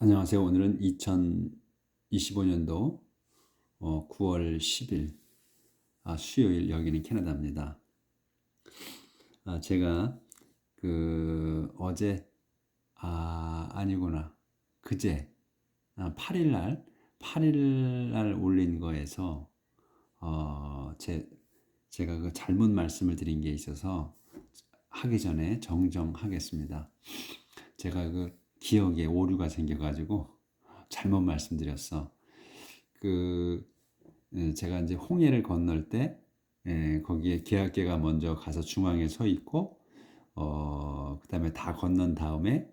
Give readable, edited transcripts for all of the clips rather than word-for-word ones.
안녕하세요. 오늘은 2025년도 9월 10일 수요일, 여기는 캐나다입니다. 제가 어제 아니구나, 그제 8일 날 올린 거에서 제가 그 잘못 말씀을 드린 게 있어서 하기 전에 정정하겠습니다. 제가 그 기억에 오류가 생겨가지고 잘못 말씀드렸어. 그 제가 이제 홍해를 건널 때 거기에 계약계가 먼저 가서 중앙에 서 있고 그다음에 다 건넌 다음에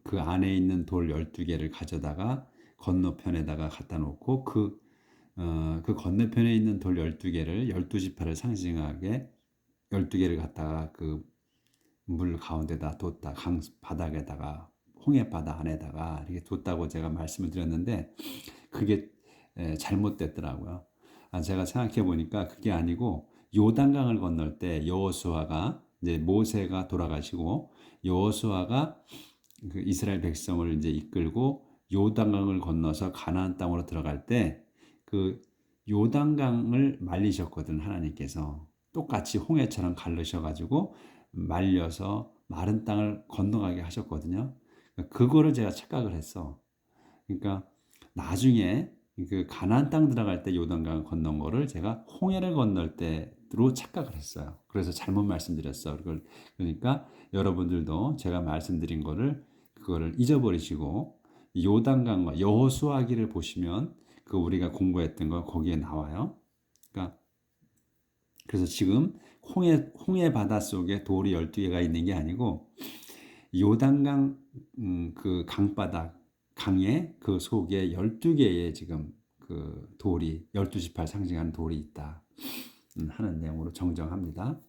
그 안에 있는 돌 12개를 가져다가 건너편에다가 갖다 놓고 그 건너편에 있는 돌 12개를 12지파를 상징하게 12개를 갖다가 그 물 가운데다 뒀다, 강 바닥에다가 홍해 바다 안에다가 이렇게 뒀다고 제가 말씀을 드렸는데 그게 잘못됐더라고요. 제가 생각해 보니까 그게 아니고 요단강을 건널 때 여호수아가 이제 모세가 돌아가시고 여호수아가 그 이스라엘 백성을 이제 이끌고 요단강을 건너서 가나안 땅으로 들어갈 때 그 요단강을 말리셨거든. 하나님께서 똑같이 홍해처럼 갈르셔가지고 말려서 마른 땅을 건너가게 하셨거든요. 그거를 제가 착각을 했어. 그러니까 나중에 그 가나안 땅 들어갈 때 요단강 건넌 거를 제가 홍해를 건널 때로 착각을 했어요. 그래서 잘못 말씀드렸어. 그러니까 여러분들도 제가 말씀드린 거를 그거를 잊어버리시고 요단강과 여호수아기를 보시면 그 우리가 공부했던 거 거기에 나와요. 그러니까 그래서 지금 홍해 바다 속에 돌이 12개가 있는 게 아니고 요단강 그 강바닥 강의 그 속에 12개의 지금 그 돌이 12지파를 상징하는 돌이 있다 하는 내용으로 정정합니다.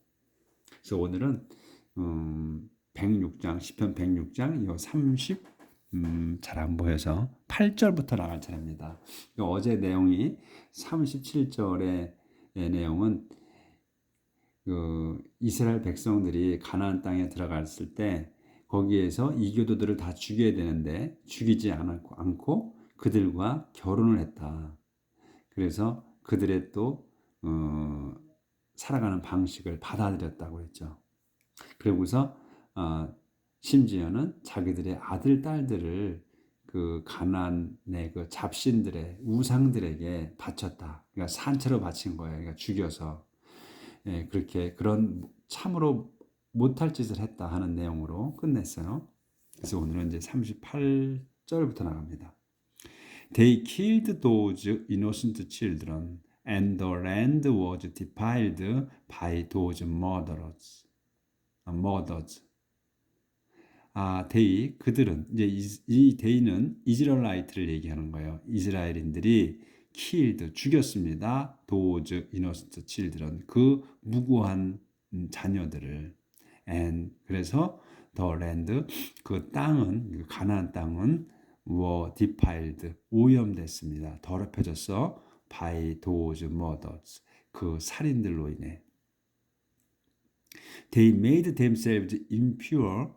그래서 오늘은 106장 시편 106장 요 30 잘 안 보여서 8절부터 나갈 차례입니다. 어제 내용이 37절의 내용은 그 이스라엘 백성들이 가나안 땅에 들어갔을 때 거기에서 이교도들을 다 죽여야 되는데 죽이지 않고 그들과 결혼을 했다. 그래서 그들의 또 살아가는 방식을 받아들였다고 했죠. 그러고서 심지어는 자기들의 아들 딸들을 그 가나안의 그 잡신들의 우상들에게 바쳤다. 그러니까 산채로 바친 거예요. 그러니까 죽여서 그렇게 그런 참으로 못할 짓을 했다 하는 내용으로 끝냈어요. 그래서 오늘은 이제 38절부터 나갑니다. They killed those innocent children, and the land was defiled by those murderers. they 그들은 이제 이 they는 이스라엘라이트를 얘기하는 거예요. 이스라엘인들이 killed 죽였습니다. those innocent children 그 무고한 자녀들을 and 그래서 the land 그 땅은 그 가나안 땅은 were defiled 오염됐습니다. 더럽혀졌어. by those murders 그 살인들로 인해 they made themselves impure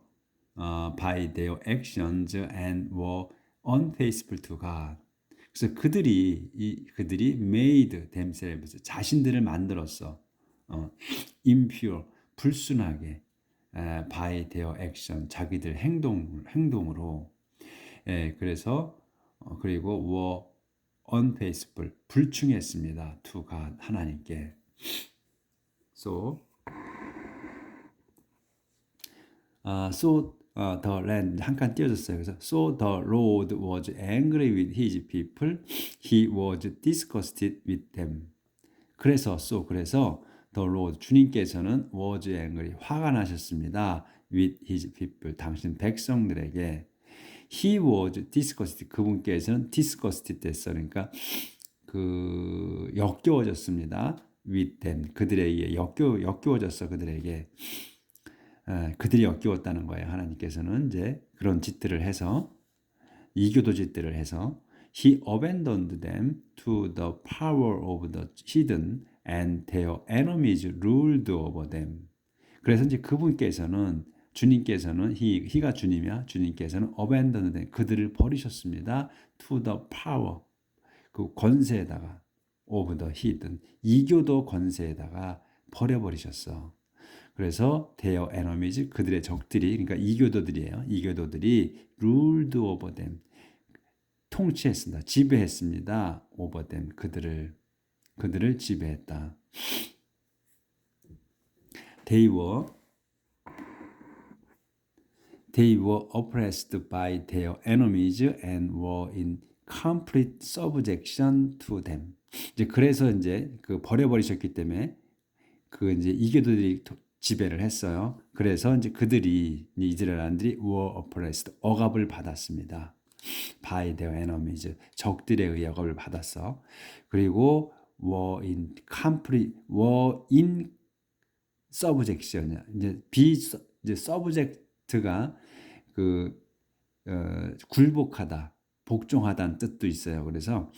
by their actions and were unfaithful to God. 그래서 그들이 made themselves 자신들을 만들었어. impure 불순하게 by their action 자기들 행동으로 그래서 그리고 were unfaithful 불충했습니다. to God 하나님께. So the land 한 칸 띄워졌어요. 그래서 so the Lord was angry with his people. He was disgusted with them. 그래서 the Lord 주님께서는 was angry 화가 나셨습니다. with his people 당신 백성들에게. He was disgusted 그분께서는 disgusted 됐어. 그러니까 그 역겨워졌습니다. with them 그들에게 역겨워졌어 그들에게. 그들이 역겨웠다는 거예요. 하나님께서는 이제 그런 짓들을 해서 이교도 짓들을 해서 He abandoned them to the power of the heathen and their enemies ruled over them. 그래서 이제 그분께서는 주님께서는 He가 주님이야. 주님께서는 abandoned them, 그들을 버리셨습니다. to the power, 그 권세에다가 of the heathen, 이교도 권세에다가 버려버리셨어. 그래서 their enemies, 그들의 적들이, 그러니까 이교도들이에요. 이교도들이 ruled over them, 통치했습니다. 지배했습니다. over them, 그들을 지배했다. They were oppressed by their enemies and were in complete subjection to them. 이제 그래서 이제 그 버려버리셨기 때문에 그 이제 이교도들이 지배를 했어요. 그래서 이제 그들이 이스라엘인들이 were oppressed, 억압을 받았습니다. by their enemies, 적들에 의해 억압을 받았어. 그리고 were in subjection, 이제 subject가 그 굴복하다, 복종하다는 뜻도 있어요. 그래서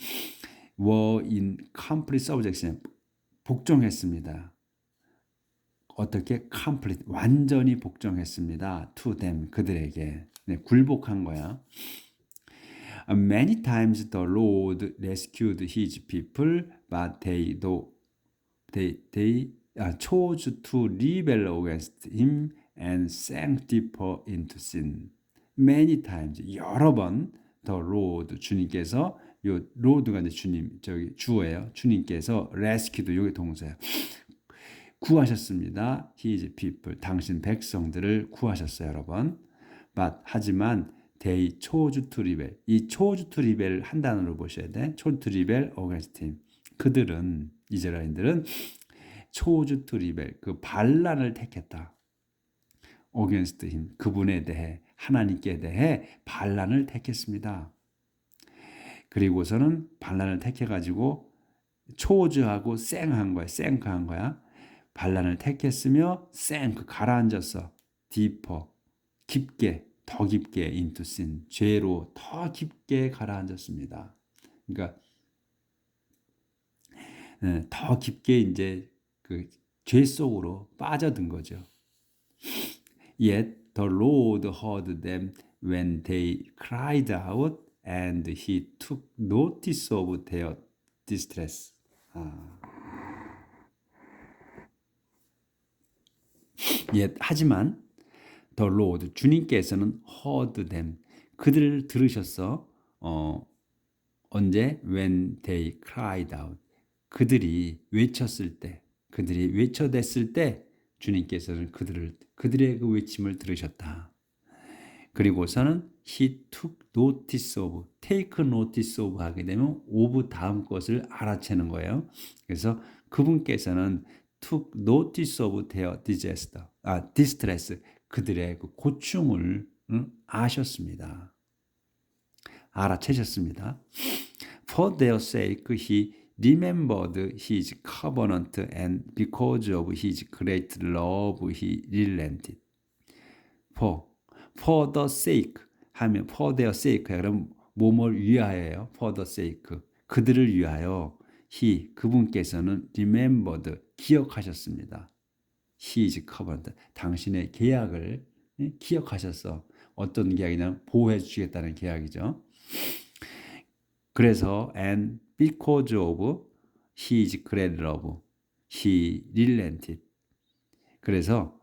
were in complete subjection, 복종했습니다. 어떻게? complete, 완전히 복종했습니다. to them, 그들에게. 네, 굴복한 거야. Many times the Lord rescued his people, but they chose to rebel against him and sank deeper into sin. Many times, 여러 번 the Lord, 주님께서, 요 Lord가 이제 주님, 저기 주어예요. 주님께서 rescued, 요게 동사예요. 구하셨습니다. His people, 당신 백성들을 구하셨어요, 여러분. But, 하지만 they chose to rebel. 이 chose to rebel 한 단어로 보셔야 돼. chose to rebel against him. 그들은, 이스라엘인들은 chose to rebel, 그 반란을 택했다. against him, 그분에 대해, 하나님께 대해 반란을 택했습니다. 그리고서는 반란을 택해가지고 chose하고 쌩한 거야. 쌩크한 거야. 반란을 택했으며 쌩크, 가라앉았어. deeper, 깊게, 더 깊게 into sin, 죄로 더 깊게 가라앉았습니다. 그러니까 더 깊게 이제 그 죄 속으로 빠져든 거죠. Yet the Lord heard them when they cried out, and He took notice of their distress. 하지만 the Lord, 주님께서는 heard them, 그들을 들으셨어. 언제? When they cried out, 그들이 외쳤을 때, 그들이 외쳐댔을 때 주님께서는 그들의 그 외침을 들으셨다. 그리고서는 He took notice of, take notice of 하게 되면 of 다음 것을 알아채는 거예요. 그래서 그분께서는 took notice of their distress, 그들의 그 고충을 아셨습니다. 알아채셨습니다. For their sake He remembered His covenant, and because of His great love He relented. For the sake 하면 for their sake, 그럼 뭐뭘 위하여요? For the sake, 그들을 위하여 He, 그분께서는 remembered, 기억하셨습니다. His covenant, 당신의 계약을 기억하셨어. 어떤 계약이냐면 보호해 주시겠다는 계약이죠. 그래서 and because of His great love, He relented. 그래서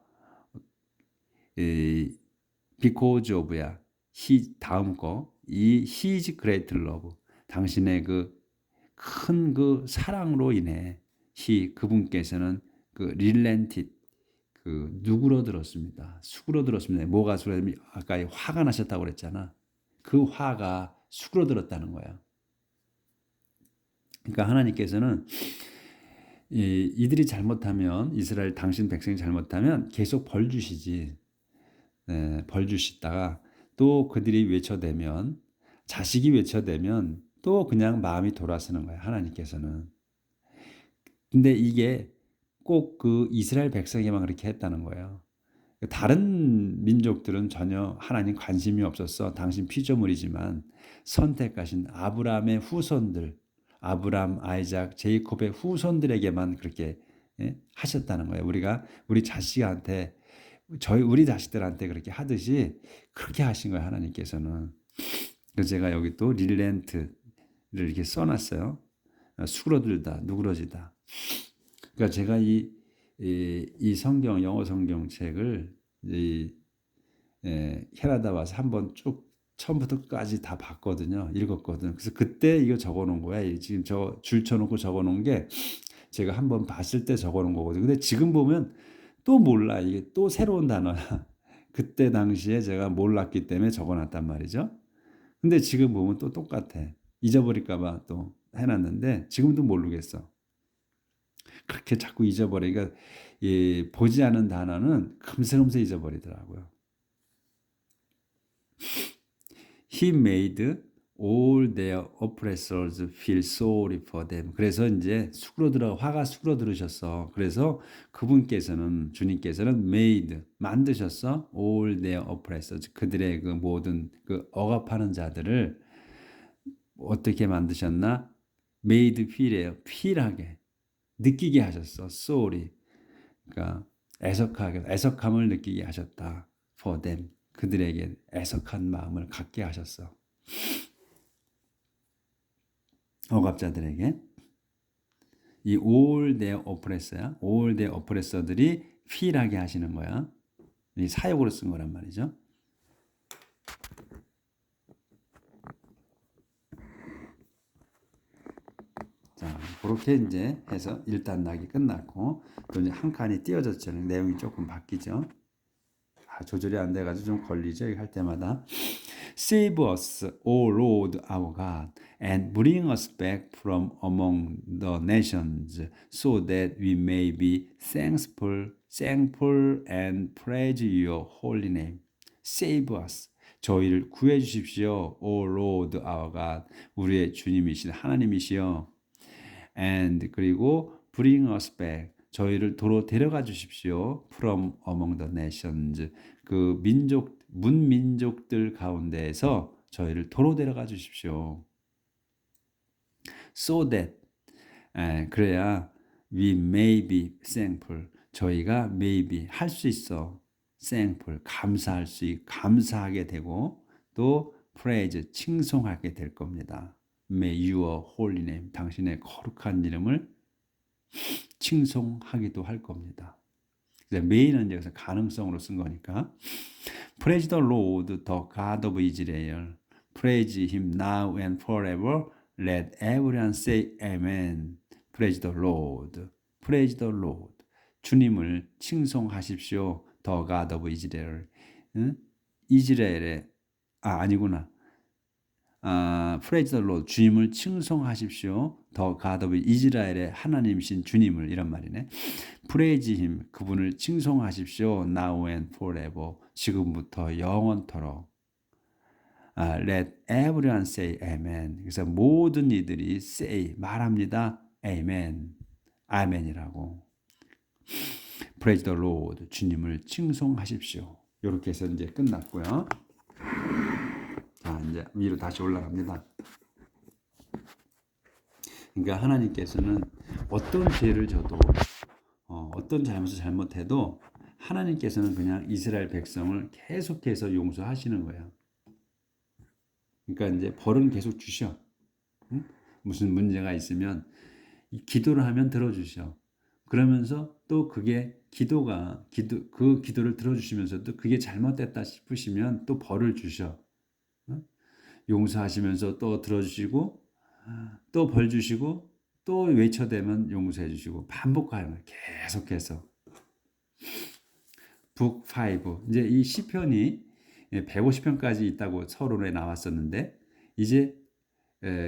because of야, He 다음 거, 이 His great love, 당신의 그 큰 그 사랑으로 인해 그분께서는 그 relented, 그 누그러들었습니다. 수그러들었습니다. 뭐가 수그러들었습니까? 아까 화가 나셨다고 그랬잖아. 그 화가 수그러들었다는 거야. 그러니까 하나님께서는 이들이 잘못하면, 이스라엘 당신 백성이 잘못하면 계속 벌 주시지. 벌 주시다가 또 그들이 외쳐대면, 자식이 외쳐대면 또 그냥 마음이 돌아서는 거야, 하나님께서는. 근데 이게 꼭 그 이스라엘 백성에만 그렇게 했다는 거예요. 다른 민족들은 전혀 하나님 관심이 없었어. 당신 피조물이지만 선택하신 아브라함의 후손들, 아브라함, 아이작, 제이콥의 후손들에게만 그렇게 하셨다는 거예요. 우리 자식한테 우리 자식들한테 그렇게 하듯이 그렇게 하신 거예요, 하나님께서는. 그래서 제가 여기 또 릴렌트를 이렇게 써놨어요. 수그러들다, 누그러지다. 그러니까 제가 이 성경, 영어 성경책을 캐나다 와서 한번 쭉 처음부터 끝까지 다 봤거든요. 읽었거든. 그래서 그때 이거 적어 놓은 거야. 지금 저 줄 쳐놓고 적어 놓은 게 제가 한번 봤을 때 적어 놓은 거거든요. 근데 지금 보면 또 몰라. 이게 또 새로운 단어야. 그때 당시에 제가 몰랐기 때문에 적어 놨단 말이죠. 근데 지금 보면 또 똑같아. 잊어버릴까 봐 또 해놨는데 지금도 모르겠어. 그렇게 자꾸 잊어버리니까 보지 않은 단어는 금세금세 잊어버리더라고요. He made all their oppressors feel sorry for them. 그래서 이제 화가 수그러들으셨어. 그래서 그분께서는, 주님께서는 made, 만드셨어. all their oppressors. 그들의 그 모든 그 억압하는 자들을 어떻게 만드셨나? made feel이에요. feel하게. 느끼게 하셨어. sorry. 그러니까 애석함을 느끼게 하셨다. for them. 그들에게 애석한 마음을 갖게 하셨어. 억압자들에게. 이 all their oppressor야. all their oppressor들이 feel하게 하시는 거야. 이 사역으로 쓴 거란 말이죠. 자, 그렇게 이제 해서 1단락이 끝났고 또 이제 한 칸이 띄어졌죠. 내용이 조금 바뀌죠. 조절이 안 돼가지고 좀 걸리죠. 이거 할 때마다. Save us, O Lord our God, and bring us back from among the nations, so that we may be thankful and praise your holy name. Save us. 저희를 구해 주십시오. O Lord our God. 우리의 주님이신 하나님이시여. And 그리고 bring us back. 저희를 도로 데려가 주십시오. From among the nations. 그 문민족들 가운데에서 저희를 도로 데려가 주십시오. So that 그래야 we may be thankful. 저희가 maybe 할 수 있어. thankful 감사하게 되고 또 praise 칭송하게 될 겁니다. May your holy name 당신의 거룩한 이름을 칭송하기도 할 겁니다. may는 여기서 가능성으로 쓴 거니까 Praise the Lord, the God of Israel. Praise him now and forever. Let everyone say amen. Praise the Lord. Praise the Lord. 주님을 칭송하십시오. The God of Israel. 응? 이스라엘의 아니구나. Praise the Lord. 주님을 칭송하십시오. The God of 이스라엘의 하나님이신 주님을 이런 말이네. Praise him. 그분을 칭송하십시오. Now and forever. 지금부터 영원토록. Let everyone say amen. 그래서 모든 이들이 say 말합니다. amen. 아멘이라고. Praise the Lord. 주님을 칭송하십시오. 이렇게 해서 이제 끝났고요. 자, 이제 위로 다시 올라갑니다. 그러니까 하나님께서는 어떤 죄를 져도 어떤 잘못을 잘못해도 하나님께서는 그냥 이스라엘 백성을 계속해서 용서하시는 거예요. 그러니까 이제 벌은 계속 주셔. 응? 무슨 문제가 있으면 기도를 하면 들어주셔. 그러면서 또 그게 그 기도를 들어주시면서도 그게 잘못됐다 싶으시면 또 벌을 주셔. 응? 용서하시면서 또 들어주시고 또 벌 주시고 또 외쳐대면 용서해 주시고 반복하는 거예요. 계속해서. 북 5. 이제 이 시편이 150편까지 있다고 서론에 나왔었는데 이제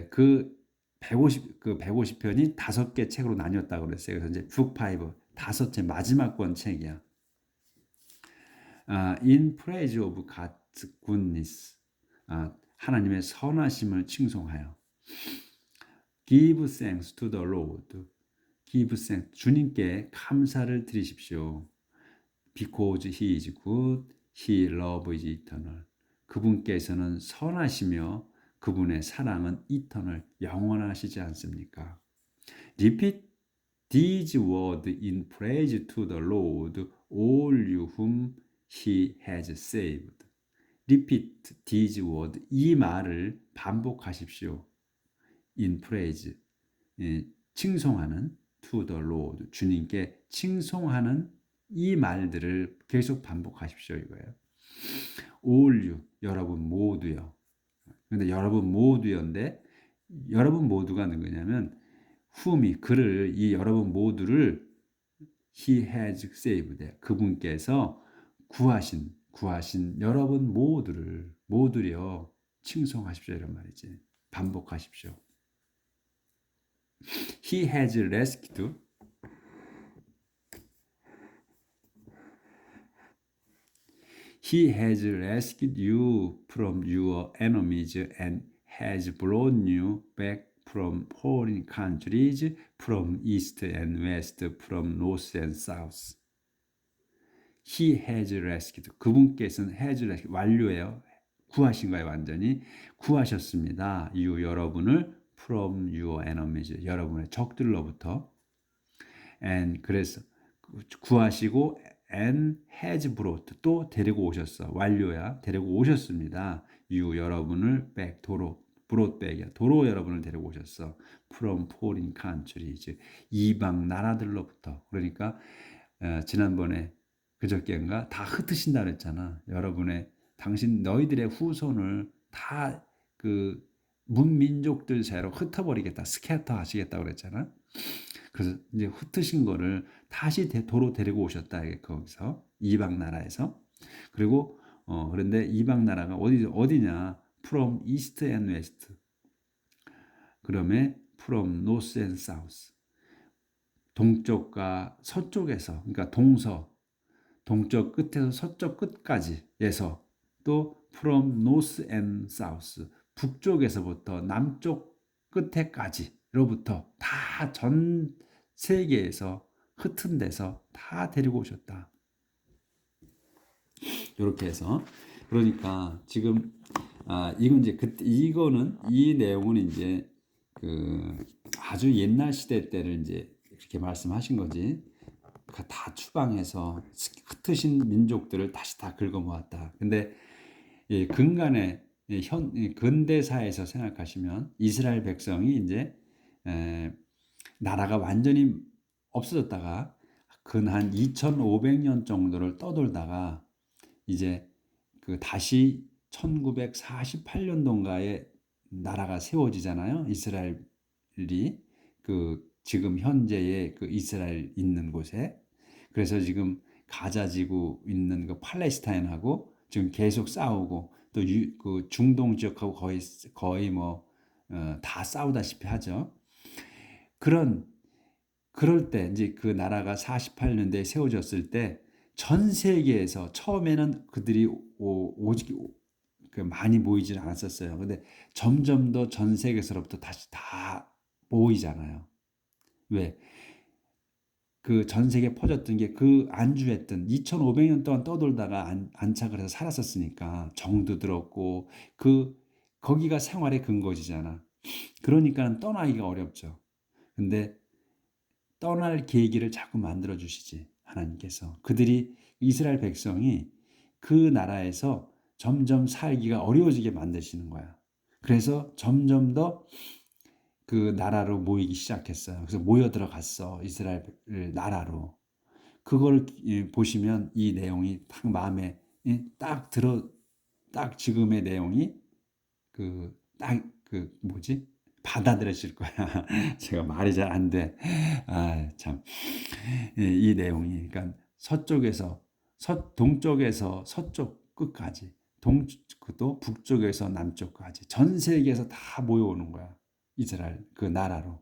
그 150편이 5개 책으로 나뉘었다고 그랬어요. 그래서 이제 북 5, 5째 마지막 권 책이야. In praise of God's goodness. 하나님의 선하심을 칭송하여. Give thanks to the Lord. Give thanks. 주님께 감사를 드리십시오. Because he is good, he love is eternal. 그분께서는 선하시며 그분의 사랑은 eternal, 영원하시지 않습니까? Repeat these words in praise to the Lord, all you whom He has saved. Repeat these words. 이 말을 반복하십시오. In praise. 칭송하는 to the Lord. 주님께 칭송하는 이 말들을 계속 반복하십시오 이거예요. All you. 여러분 모두요. 근데 여러분 모두였는데 여러분 모두가 누구냐면 whom이 그를 이 여러분 모두를 he has saved. 그분께서 구하신 여러분 모두려 칭송하십시오 이런 말이지. 반복하십시오. He has rescued. He has rescued you from your enemies and has brought you back from foreign countries, from east and west, from north and south. He has rescued. 그분께서는 has rescued. 완료예요. 구하신 거예요. 완전히 구하셨습니다. You 여러분을 from your enemies. 여러분의 적들로부터. And 그래서 구하시고 and has brought. 또 데리고 오셨어. 완료야. 데리고 오셨습니다. You 여러분을 back 도로 brought back이야. 도로 여러분을 데리고 오셨어. From foreign countries. 이방 나라들로부터. 그러니까 지난번에 그저께인가 다 흩으신다 그랬잖아. 여러분의 너희들의 후손을 다 그 문민족들 새로 흩어버리겠다. 스캐터 하시겠다 그랬잖아. 그래서 이제 흩으신 거를 다시 도로 데리고 오셨다. 거기서 이방 나라에서. 그리고 그런데 이방 나라가 어디냐? From east and west. 그러면 from north and south. 동쪽과 서쪽에서, 그러니까 동쪽 끝에서 서쪽 끝까지에서 또 from north and south. 북쪽에서부터 남쪽 끝에까지로부터 다 전 세계에서 흩은 데서 다 데리고 오셨다. 이렇게 해서 그러니까 지금 이건 이제 이거는 이 내용은 이제 그 아주 옛날 시대 때를 이제 이렇게 말씀하신 거지. 다 추방해서 흩으신 민족들을 다시 다 긁어 모았다. 근데 근간에 근대사에서 생각하시면 이스라엘 백성이 이제 나라가 완전히 없어졌다가 근 한 2500년 정도를 떠돌다가 이제 그 다시 1948년도인가에 나라가 세워지잖아요. 이스라엘이 그 지금 현재의 그 이스라엘 있는 곳에. 그래서 지금 가자 지구 있는 그 팔레스타인하고 지금 계속 싸우고 또 그 중동 지역하고 거의 뭐 다 싸우다시피 하죠. 그럴 때 이제 그 나라가 48년대에 세워졌을 때 전 세계에서 처음에는 그들이 오직 많이 모이질 않았었어요. 근데 점점 더 전 세계에서부터 다시 다 모이잖아요. 왜? 그 전 세계에 퍼졌던 게 그 안주했던 2500년 동안 떠돌다가 안착을 해서 살았었으니까 정도 들었고 거기가 생활의 근거지잖아. 그러니까 떠나기가 어렵죠. 근데 떠날 계기를 자꾸 만들어 주시지 하나님께서. 그들이 이스라엘 백성이 그 나라에서 점점 살기가 어려워지게 만드시는 거야. 그래서 점점 더 그 나라로 모이기 시작했어요. 그래서 모여 들어갔어. 이스라엘 나라로. 그걸 보시면 이 내용이 딱 마음에 딱 지금의 내용이 뭐지? 받아들여질 거야. 제가 말이 잘 안 돼. 참. 이 내용이, 그러니까 동쪽에서 서쪽 끝까지, 또 북쪽에서 남쪽까지, 전 세계에서 다 모여오는 거야. 이스라엘 그 나라로.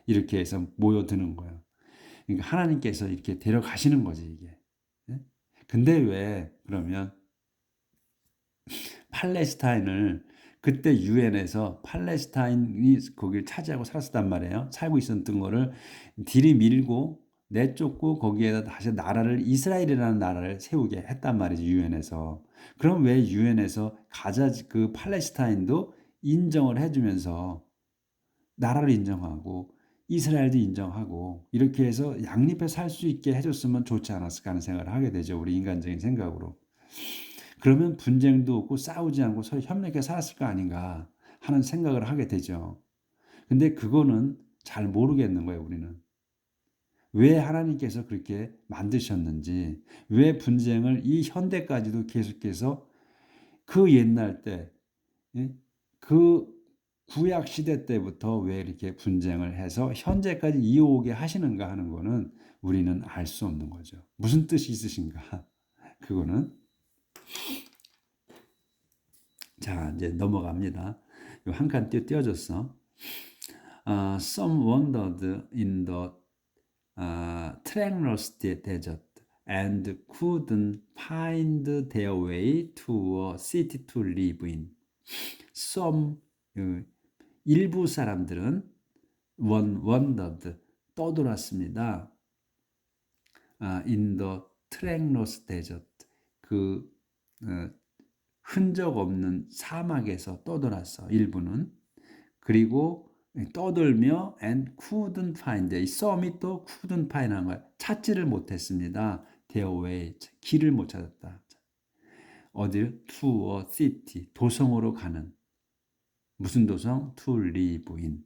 이렇게 해서 모여드는 거예요. 그러니까 하나님께서 이렇게 데려가시는 거지, 이게. 근데 왜, 그러면, 팔레스타인을 그때 유엔에서 팔레스타인이 거기를 차지하고 살았단 말이에요. 살고 있었던 거를 들이밀고 내쫓고 거기에다 다시 이스라엘이라는 나라를 세우게 했단 말이죠. 유엔에서. 그럼 왜 유엔에서 가자 그 팔레스타인도 인정을 해주면서 나라를 인정하고 이스라엘도 인정하고 이렇게 해서 양립해 살 수 있게 해줬으면 좋지 않았을까 하는 생각을 하게 되죠. 우리 인간적인 생각으로. 그러면 분쟁도 없고 싸우지 않고 서로 협력해 살았을 거 아닌가 하는 생각을 하게 되죠. 근데 그거는 잘 모르겠는 거예요, 우리는. 왜 하나님께서 그렇게 만드셨는지, 왜 분쟁을 이 현대까지도 계속해서 그 옛날 때, 예? 그 구약 시대 때부터 왜 이렇게 분쟁을 해서 현재까지 이어오게 하시는가 하는 거는 우리는 알 수 없는 거죠. 무슨 뜻이 있으신가? 그거는. 자, 이제 넘어갑니다. 한 칸 띄워줬어. Some wandered in the treacherous desert and couldn't find their way to a city to live in. Some 일부 사람들은 wandered 떠돌았습니다. In the treacherous desert 그 흔적 없는 사막에서 떠돌았어. 일부는. 그리고 떠돌며 and couldn't find. 이 some이 또 couldn't find 하는 거야. 찾지를 못했습니다. their way. 길을 못 찾았다. 어딜? to a city. 도성으로 가는. 무슨 도성? to live in.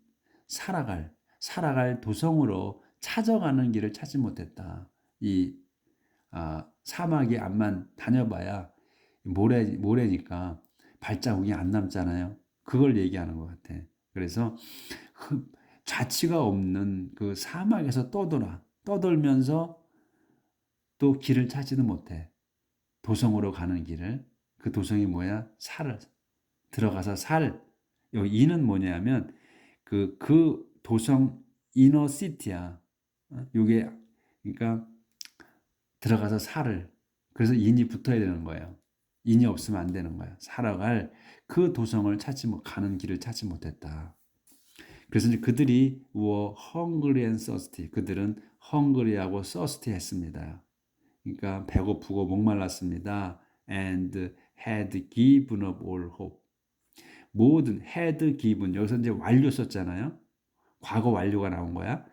살아갈 도성으로 찾아가는 길을 찾지 못했다. 이 사막에 암만 다녀봐야 모래니까 발자국이 안 남잖아요. 그걸 얘기하는 것 같아. 그래서 자취가 없는 그 사막에서 떠돌면서 또 길을 찾지도 못해. 도성으로 가는 길을. 그 도성이 뭐야? 들어가서 여기 이는 뭐냐면 그 도성 이너시티야. 요게 그러니까 들어가서 그래서 인이 붙어야 되는 거예요. 인이 없으면 안 되는 거야. 살아갈 그 도성을 가는 길을 찾지 못했다. 그래서 이제 그들이 were hungry and thirsty. 그들은 hungry하고 thirsty 했습니다. 그러니까 배고프고 목말랐습니다. and had given up all hope. 모든 had given 여기서 이제 완료 썼잖아요. 과거 완료가 나온 거야.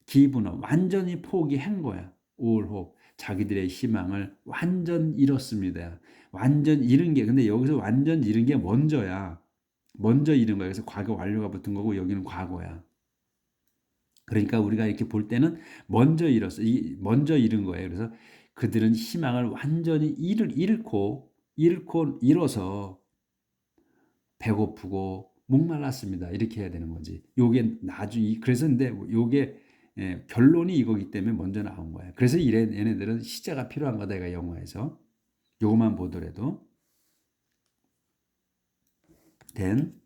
given up 완전히 포기한 거야. all hope 자기들의 희망을 완전 잃었습니다. 완전 잃은 게 근데 여기서 완전 잃은 게 먼저 잃은 거야. 그래서 과거 완료가 붙은 거고 여기는 과거야. 그러니까 우리가 이렇게 볼 때는 먼저 잃은 거예요. 그래서 그들은 희망을 완전히 잃어서 배고프고 목말랐습니다. 이렇게 해야 되는 거지. 요게 나중에 그래서 근데 요게 결론이 이거기 때문에 먼저 나온 거야. 그래서 얘네들은 시제가 필요한 거다. 이가 영어에서 요것만 보더라도 then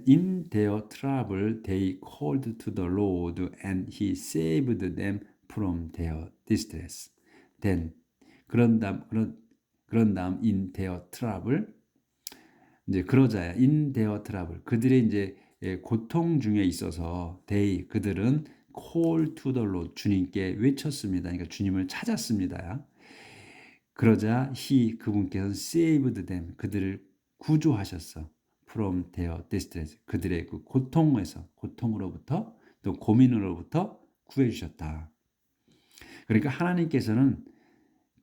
in their trouble they called to the Lord and he saved them from their distress. then 그런 다음 in their trouble 이제 그러자야 in their trouble 그들의 이제 고통 중에 있어서 그들은 call to the Lord 주님께 외쳤습니다. 그러니까 주님을 찾았습니다. 그러자 그분께서는 saved them 그들을 구조하셨어. from their distress 그들의 그 고통으로부터 또 고민으로부터 구해 주셨다. 그러니까 하나님께서는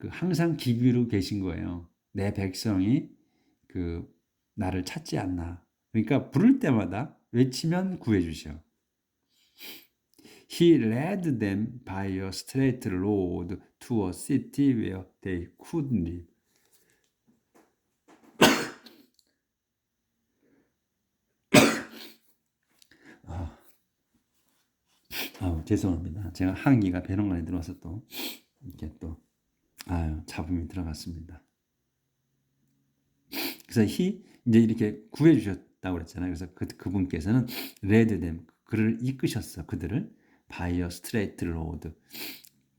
항상 기비로 계신 거예요. 내 백성이 나를 찾지 않나. 그러니까 부를 때마다 외치면 구해 주셔. He led them by a straight road to a city where they could live. 죄송합니다. 제가 한기가 배롱간에 들어와서 또 이렇게 또 잡음이 들어갔습니다. 그래서 이제 이렇게 구해 주셨다고 그랬잖아요. 그래서 그분께서는 led them 그를 이끄셨어. 그들을 by a straight road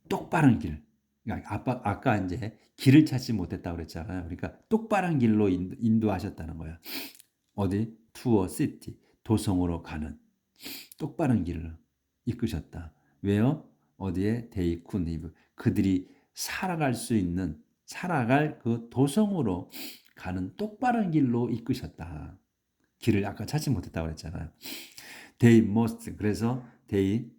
똑바른 길. 그러니까 아까 이제 길을 찾지 못했다고 그랬잖아요. 그러니까 똑바른 길로 인도하셨다는 거야. 어디? to a city 도성으로 가는 똑바른 길을 이끄셨다. 왜요? 어디에? they could live 그들이 살아갈 그 도성으로 가는 똑바른 길로 이끄셨다. 길을 아까 찾지 못했다고 그랬잖아요. They must. 그래서 they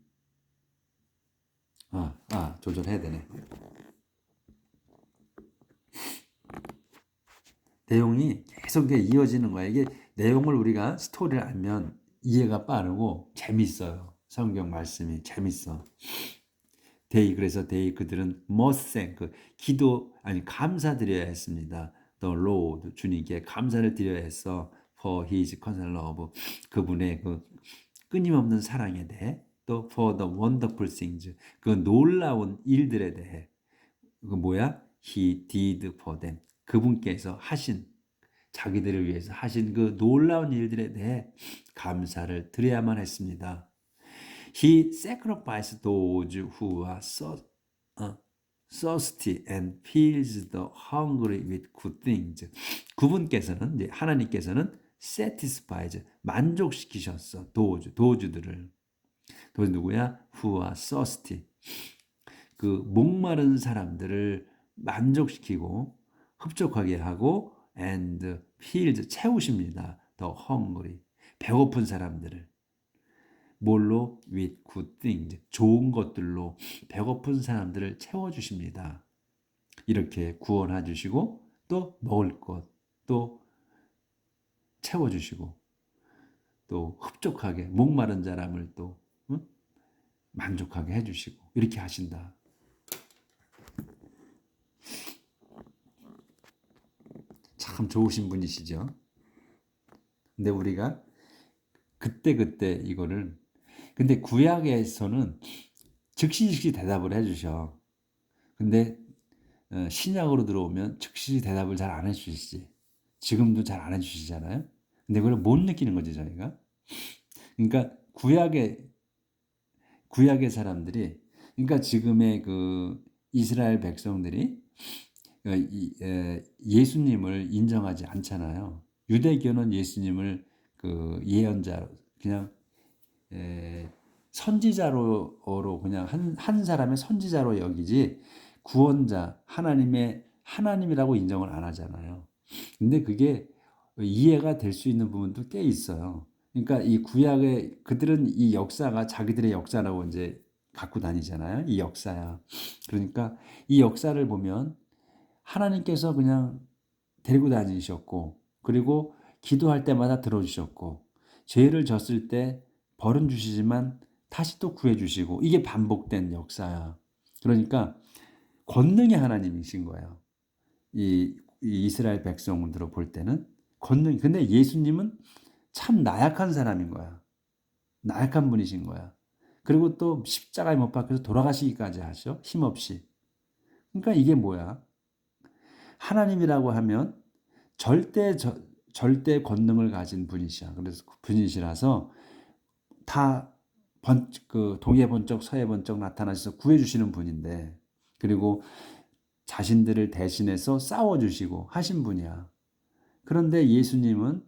조절해야 되네. 내용이 계속 이어지는 거야. 이게 내용을 우리가 스토리를 알면 이해가 빠르고 재밌어요. 성경 말씀이 재밌어. 그래서 그들은 must thank, 감사드려야 했습니다. The Lord, 주님께 감사를 드려야 했어. For his constant love, 그분의 그 끊임없는 사랑에 대해, 또 for the wonderful things, 그 놀라운 일들에 대해, 그 뭐야? He did for them, 그분께서 하신, 자기들을 위해서 하신 그 놀라운 일들에 대해 감사를 드려야만 했습니다. He sacrificed those who are thirsty and fills the hungry with good things. 그분께서는, 이제 하나님께서는 satisfies, 만족시키셨어. 도주들을. 도주 누구야? Who are thirsty. 그 목마른 사람들을 만족시키고 흡족하게 하고 and fills, 채우십니다. The hungry, 배고픈 사람들을. 뭘로? with good things, 좋은 것들로 배고픈 사람들을 채워주십니다. 이렇게 구원해 주시고 또 먹을 것, 또 채워주시고 또 흡족하게 목마른 사람을 또 만족하게 해주시고 이렇게 하신다. 참 좋으신 분이시죠. 근데 우리가 그때 이거를, 근데 구약에서는 즉시 대답을 해주셔. 근데 신약으로 들어오면 즉시 대답을 잘 안 해주시지. 지금도 잘 안 해주시잖아요. 근데 그걸 못 느끼는 거지 저희가. 그러니까 구약의 사람들이, 그러니까 지금의 그 이스라엘 백성들이 예수님을 인정하지 않잖아요. 유대교는 예수님을 그 예언자, 그냥 선지자로 그냥 한 사람의 선지자로 여기지 구원자, 하나님이라고 인정을 안 하잖아요. 근데 그게 이해가 될 수 있는 부분도 꽤 있어요. 그러니까 이 구약의, 그들은 이 역사가 자기들의 역사라고 이제 갖고 다니잖아요. 이 역사야. 그러니까 이 역사를 보면 하나님께서 그냥 데리고 다니셨고, 그리고 기도할 때마다 들어주셨고, 죄를 졌을 때 벌은 주시지만 다시 또 구해주시고, 이게 반복된 역사야. 그러니까 권능의 하나님이신 거예요. 이 이스라엘 백성들을 볼 때는 권능. 근데 예수님은 참 나약한 사람인 거야. 나약한 분이신 거야. 그리고 또 십자가에 못 박혀서 돌아가시기까지 하셔. 힘없이. 그러니까 이게 뭐야? 하나님이라고 하면 절대 권능을 가진 분이시야. 그래서 분이시라서 다 동해 번쩍 서해 번쩍 나타나셔서 구해주시는 분인데, 그리고 자신들을 대신해서 싸워주시고 하신 분이야. 그런데 예수님은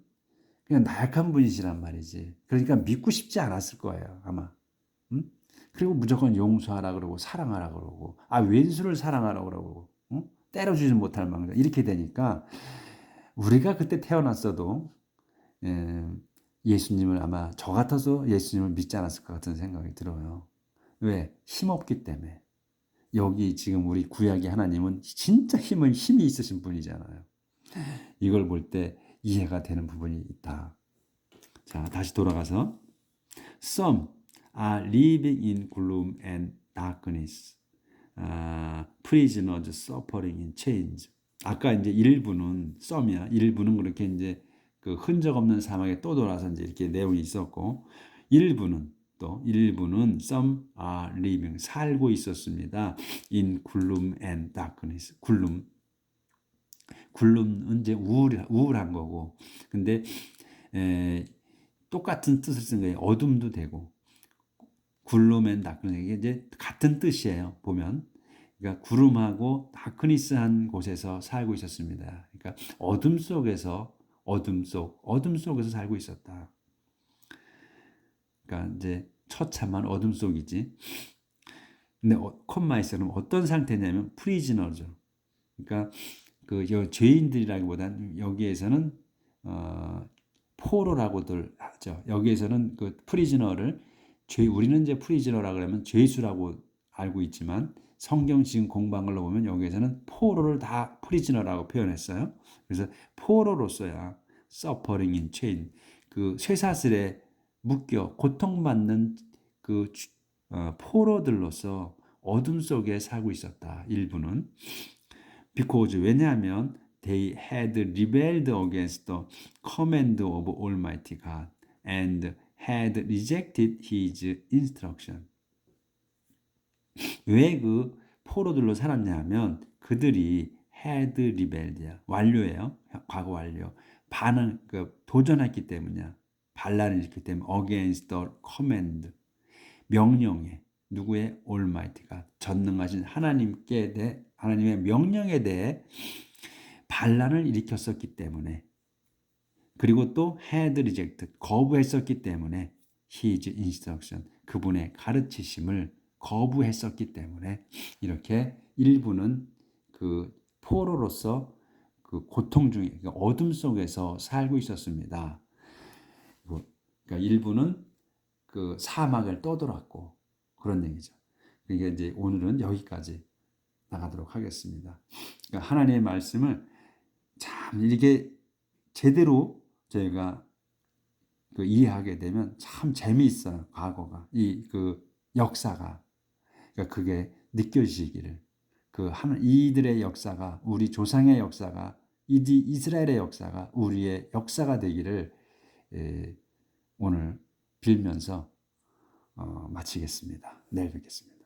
그냥 나약한 분이시란 말이지. 그러니까 믿고 싶지 않았을 거예요, 아마. 응? 그리고 무조건 용서하라 그러고 사랑하라 그러고, 왼수를 사랑하라 그러고, 응? 때려주지 못할 망정, 이렇게 되니까 우리가 그때 태어났어도 예수님을, 아마 저 같아서 예수님을 믿지 않았을 것 같은 생각이 들어요. 왜? 힘없기 때문에. 여기 지금 우리 구약의 하나님은 진짜 힘이 있으신 분이잖아요. 이걸 볼 때 이해가 되는 부분이 있다. 자, 다시 돌아가서 Some are living in gloom and darkness. Prisoners suffering in chains. 아까 이제 일부는 썸이야. 일부는 그렇게 이제 그 흔적 없는 사막에 또 돌아서 이제 이렇게 내용이 있었고, 일부는 some are living, 살고 있었습니다. in gloom and darkness. 굴름은 이제 우울한 거고, 근데 똑같은 뜻을 쓴 거예요. 어둠도 되고, 굴름 앤 다크니스, 이게 이제 같은 뜻이에요. 보면, 그러니까 구름하고 다크니스한 곳에서 살고 있었습니다. 그러니까 어둠 속에서 살고 있었다. 그러니까 이제 처참한 어둠 속이지. 근데 콤마이스는 어떤 상태냐면 프리즈너죠. 그러니까 그 죄인들이라기보다는 여기에서는 포로라고들 하죠. 여기에서는 그 프리즈너를 우리는 이제 프리즈너라 그러면 죄수라고 알고 있지만 성경 지금 공부한 걸로 보면 여기에서는 포로를 다 프리즈너라고 표현했어요. 그래서 포로로서야 suffering in chain, 그 쇠사슬에 묶여 고통받는 그 포로들로서 어둠 속에 살고 있었다. 일부는 because 왜냐하면 they had rebelled against the command of Almighty God and had rejected His instruction. 왜 그 포로들로 살았냐 하면 그들이 had rebelled야. 완료예요. 과거 완료. 도전했기 때문이야. 반란을 일으켰기 때문에 against the command. 명령에 누구의 Almighty가 전능하신 하나님의 명령에 대해 반란을 일으켰었기 때문에 그리고 또 had rejected 거부했었기 때문에 his instruction 그분의 가르치심을 거부했었기 때문에 이렇게 일부는 그 포로로서 그 고통 중에 어둠 속에서 살고 있었습니다. 그러니까 일부는 그 사막을 떠돌았고 그런 얘기죠. 그러니까 이제 오늘은 여기까지 나가도록 하겠습니다. 그러니까 하나님의 말씀을 참 이렇게 제대로 저희가 그 이해하게 되면 참 재미있어요. 과거가 그 역사가 그러니까 그게 느껴지기를 이들의 역사가 우리 조상의 역사가 이스라엘의 역사가 우리의 역사가 되기를 오늘 빌면서 마치겠습니다. 내일 뵙겠습니다.